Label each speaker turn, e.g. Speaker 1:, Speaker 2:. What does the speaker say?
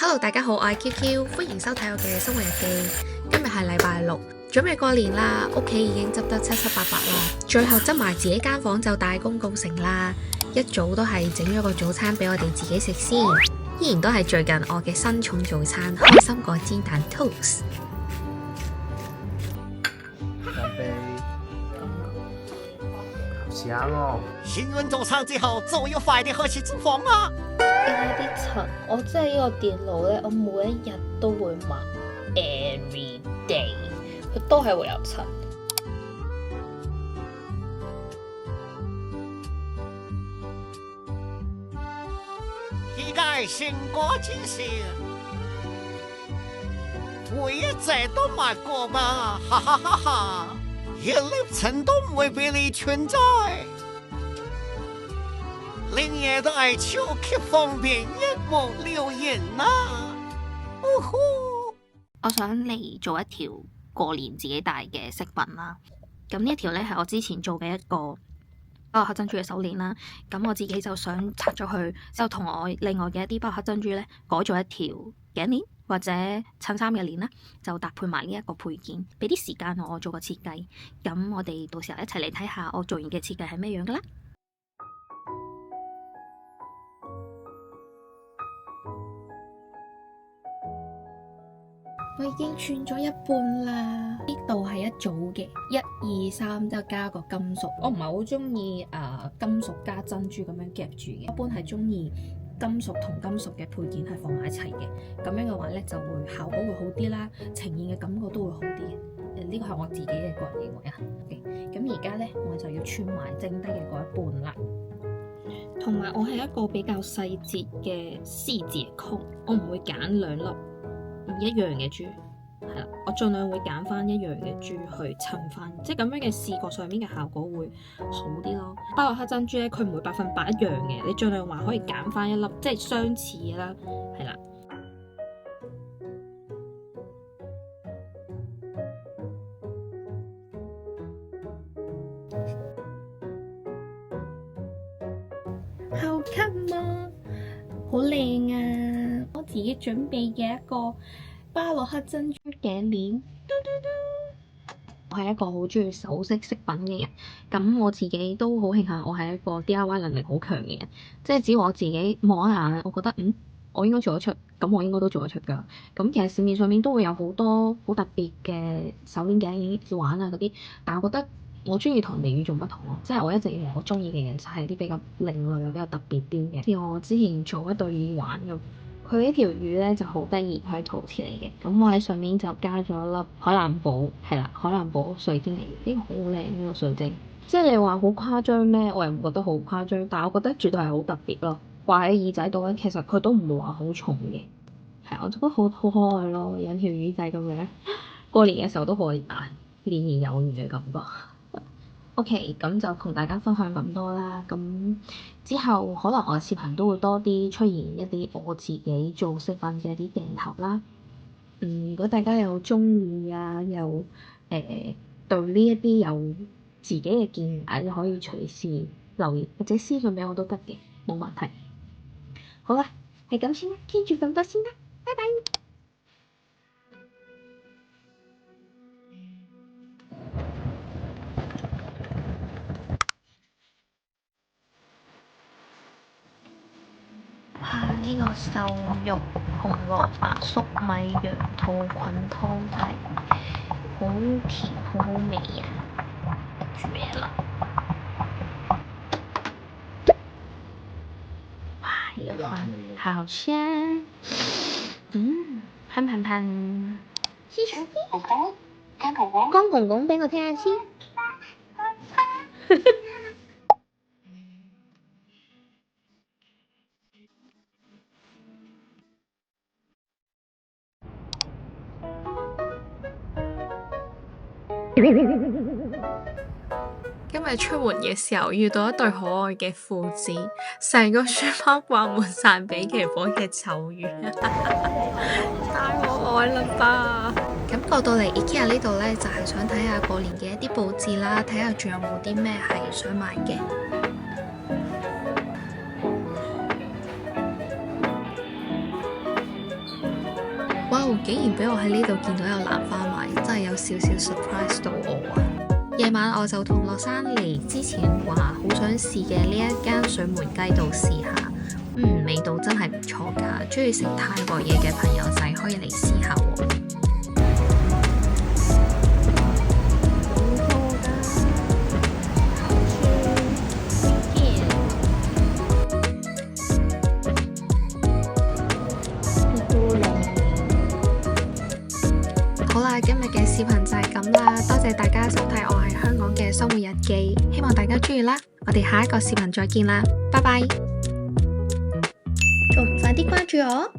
Speaker 1: Hello，大家好，我係 QQ，歡迎收睇我嘅生活日記。今日係禮拜六，準備過年啦，屋企已經執得七七八八啦，最後執埋自己間房就大功告成啦。一早都係整咗個早餐俾我哋自己食先，依然都係最近我嘅新寵早餐，開心果煎蛋 toast。
Speaker 2: 香哦！
Speaker 3: 新年早餐之後就要快啲開始煮飯啦。
Speaker 4: 加啲塵，我真係呢個電腦咧，我每一日都會抹 ，every day， 佢都係會有塵。
Speaker 3: 期待新過今時，我一直都抹過嘛，哈哈哈哈！一粒塵都唔會俾你存在。令夜大超級方便，一目了然啦！
Speaker 5: 我想嚟做一條過年自己戴嘅飾品啦。咁呢一條呢係我之前做嘅一個包黑珍珠嘅手鏈啦。咁我自己就想拆咗佢，就同我另外嘅一啲包黑珍珠呢改咗一條頸鏈或者襯衫嘅鏈啦，就搭配埋呢一個配件，俾啲時間我做個設計。咁我哋到時候一齊嚟睇下我做完嘅設計係咩樣噶啦。
Speaker 4: 我已經串咗一半啦，呢度係一組嘅，1、2、3，之後加個金屬。我唔係好中意金屬加珍珠咁樣夾住嘅，一般係中意金屬同金屬嘅配件係放埋一齊嘅，咁樣嘅話咧就會效果會好啲啦，呈現嘅感覺都會好啲嘅。呢個係我自己嘅個人認為啊。咁而家咧我就要串埋剩低嘅嗰一半啦。同埋我係一個比較細節嘅獅字曲，我唔會揀兩粒唔一樣嘅珠，係啦，我盡量會揀翻一樣嘅珠去襯翻，即係咁樣嘅視覺上面嘅效果會好啲咯。包黑珍珠咧，佢唔會100%一樣嘅，你盡量話可以揀翻一粒即係相似嘅啦，係啦。How come 啊，好靚啊！我自己準備嘅一個巴洛克珍珠頸鏈。
Speaker 5: 我係一個好中意首飾飾品嘅人，咁我自己都好慶幸我係一個 DIY 能力好強嘅人，即係只要我自己望一眼，我覺得我應該做得出，咁我應該都做得出㗎。咁其實市面上面都會有好多好特別嘅手鏈、頸鏈、環啊嗰啲，但係我覺得我中意同人哋與眾不同咯，即係我一直以為我中意嘅嘢就係啲比較另類、比較特別啲嘅。似我之前做一對耳環咁。佢呢條魚咧就好得意，佢係陶瓷嚟嘅。咁我喺上面就加咗一粒海藍寶，係啦，海藍寶水晶嚟嘅，呢個好靚呢個水晶。即係你話好誇張咩？我又唔覺得好誇張，但係我覺得絕對係好特別咯。掛喺耳仔度咧，其實佢都唔會話好重嘅，係我覺得好可愛咯，有條魚仔咁樣，過年嘅時候都可以戴，年年有餘嘅感覺。OK，咁就同大家分享咁多啦。咁之後可能我嘅視頻都會多啲出現一啲我自己做飾品嘅一啲鏡頭啦。如果大家有鍾意啊，有對呢一啲有自己嘅見解，你可以隨時留言或者私信俾我都得嘅，冇問題。好啦，係咁先啦，傾住咁多先啦，拜拜。呢個瘦肉紅蘿蔔粟米羊肚菌湯底，好甜好好味啊！絕啦！哇，呢個飯好香，香噴噴。講公公俾我聽下先。
Speaker 1: 今日出門嘅時候遇到一對可愛嘅父子，成個書包掛滿晒比奇火嘅咒語，太可愛啦吧！咁過到嚟 IKEA 呢度呢，就係想睇下過年嘅一啲佈置啦，睇下仲有冇啲咩係想買嘅。哦，竟然俾我喺呢度見到有蘭花賣，真係有少少 surprise 到我啊！夜晚我就同樂山嚟之前話好想試嘅呢一間水門雞度試下，味道真係唔錯㗎，中意食泰國嘢嘅朋友仔可以嚟試下喎。好啦，今日嘅視頻就係咁啦，多謝大家收睇我喺香港嘅生活日記，希望大家中意啦，我哋下一個視頻再見啦，拜拜，仲唔快啲關注我？